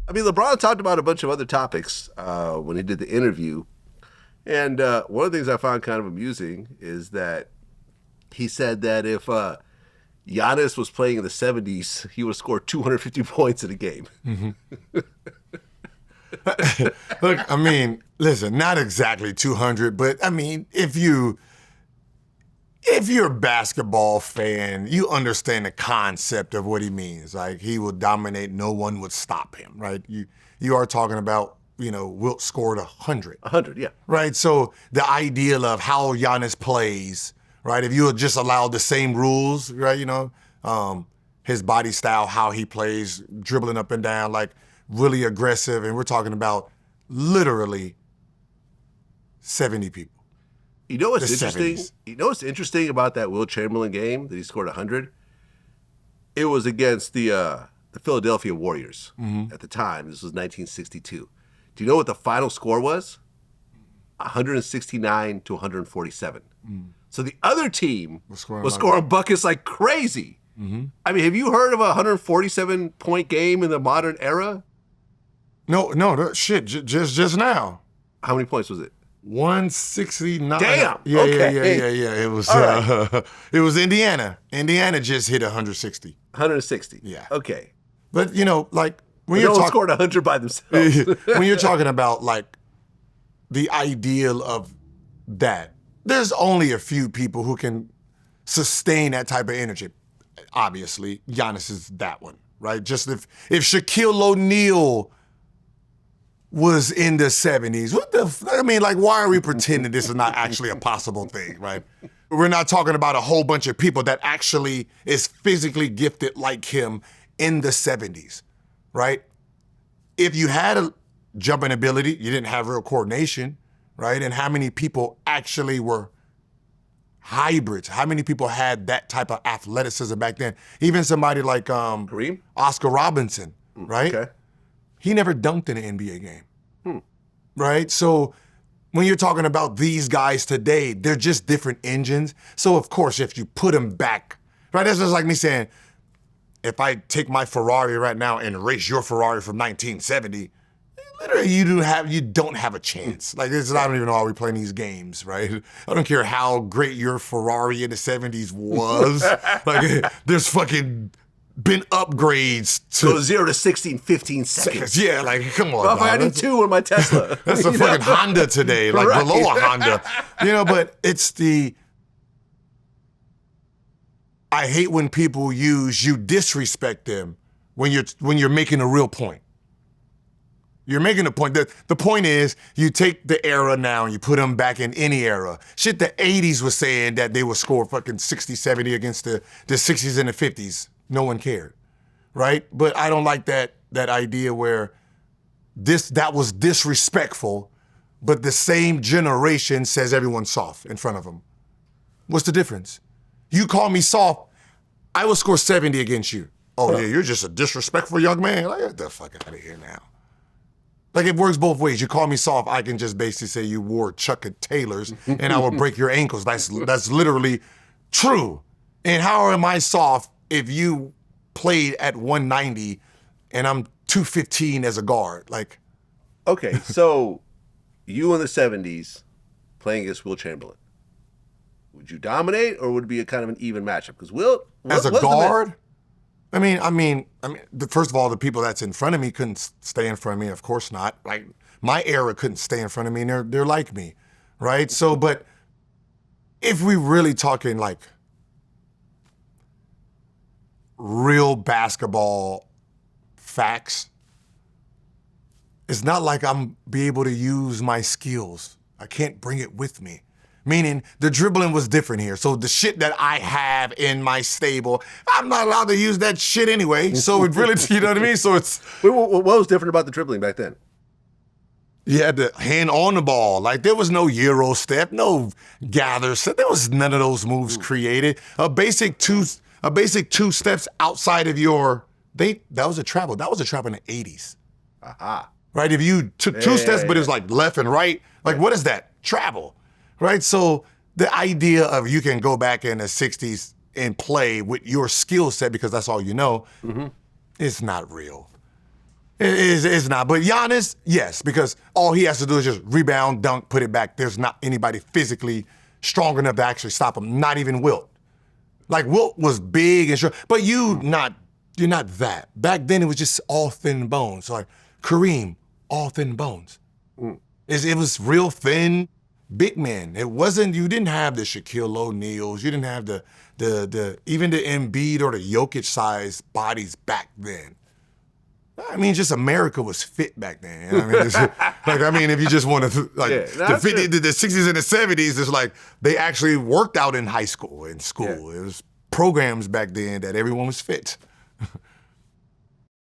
I mean, LeBron talked about a bunch of other topics when he did the interview. And one of the things I found kind of amusing is that he said that if Giannis was playing in the 70s, he would score 250 points in a game. Mm-hmm. Look, I mean, listen, not exactly 200, but I mean, if you're a basketball fan, you understand the concept of what he means. Like, he will dominate, no one would stop him, right? You are talking about, Wilt scored 100. 100, yeah. Right, so the idea of how Giannis plays, right? If you had just allowed the same rules, right, his body style, how he plays, dribbling up and down, like really aggressive, and we're talking about literally 70 people. You know what's The interesting? 70s. You know what's interesting about that Wilt Chamberlain game that he scored 100? It was against the Philadelphia Warriors at the time. This was 1962. Do you know what the final score was? 169 to 147. So the other team was scoring buckets like crazy. I mean, have you heard of a 147-point game in the modern era? No, shit, just now. How many points was it? 169. Damn. Yeah, Okay. yeah. It was All it was Indiana. Indiana just hit 160. 160. Yeah. Okay. But like when No you're one talking scored 100 by themselves. when you're talking about like the ideal of that, there's only a few people who can sustain that type of energy. Obviously, Giannis is that one, right? Just if Shaquille O'Neal was in the 70s, why are we pretending this is not actually a possible thing, right? We're not talking about a whole bunch of people that actually is physically gifted like him in the 70s, right? If you had a jumping ability, you didn't have real coordination, right? And how many people actually were hybrids? How many people had that type of athleticism back then? Even somebody like Kareem? Oscar Robinson, right? Okay. He never dunked in an NBA game, right? So when you're talking about these guys today, they're just different engines. So of course, if you put them back, right? That's just like me saying, if I take my Ferrari right now and race your Ferrari from 1970, literally you don't have a chance. Like, I don't even know why we're playing these games, right? I don't care how great your Ferrari in the 70s was. Like, there's fucking been upgrades to Go 0 to 60 in 15 seconds. Yeah, like, come on. Well, if I dog. had to 2 in my Tesla. That's a fucking Honda today, like Right. below a Honda. But it's I hate when people you disrespect them when you're making a real point. You're making a point. The point is, you take the era now and you put them back in any era. Shit, the 80s was saying that they would score fucking 60, 70 against the 60s and the 50s. No one cared, right? But I don't like that idea where that was disrespectful, but the same generation says everyone's soft in front of them. What's the difference? You call me soft, I will score 70 against you. Oh yeah, you're just a disrespectful young man. Like, get the fuck out of here now. Like, it works both ways. You call me soft, I can just basically say you wore Chuck Taylors and I will break your ankles. That's literally true. And how am I soft if you played at 190 and I'm 215 as a guard? Like, Okay, so you in the 70s playing against Wilt Chamberlain. Would you dominate, or would it be a kind of an even matchup? Because Wilt as a was the man- guard, I mean, first of all, the people that's in front of me couldn't stay in front of me. Of course not. Like, my era couldn't stay in front of me, and they're like me, right? So, but if we really talking like real basketball facts, it's not like I'm be able to use my skills. I can't bring it with me. Meaning the dribbling was different here. So the shit that I have in my stable, I'm not allowed to use that shit anyway. So it really, you know what I mean? So it's... What was different about the dribbling back then? You had the hand on the ball. Like, there was no Euro step, no gather step. There was none of those moves created. A basic two steps outside of your... That was a travel. That was a trap in the 80s. Aha. Right? If you took two steps, but it was like left and right, like, what is that? Travel. Right? So the idea of you can go back in the 60s and play with your skill set because that's all you know, it's not real. It's not. But Giannis, yes, because all he has to do is just rebound, dunk, put it back. There's not anybody physically strong enough to actually stop him. Not even Wilt. Like Wilt was big and strong, but you're not that. Back then it was just all thin bones. Like Kareem, all thin bones. It was real thin, big men. It wasn't. You didn't have the Shaquille O'Neals. You didn't have the even the Embiid or the Jokic size bodies back then. I mean, just America was fit back then. You know what I mean, if you just want to, the 60s and the 70s, it's like they actually worked out in high school, in school. Yeah. It was programs back then that everyone was fit.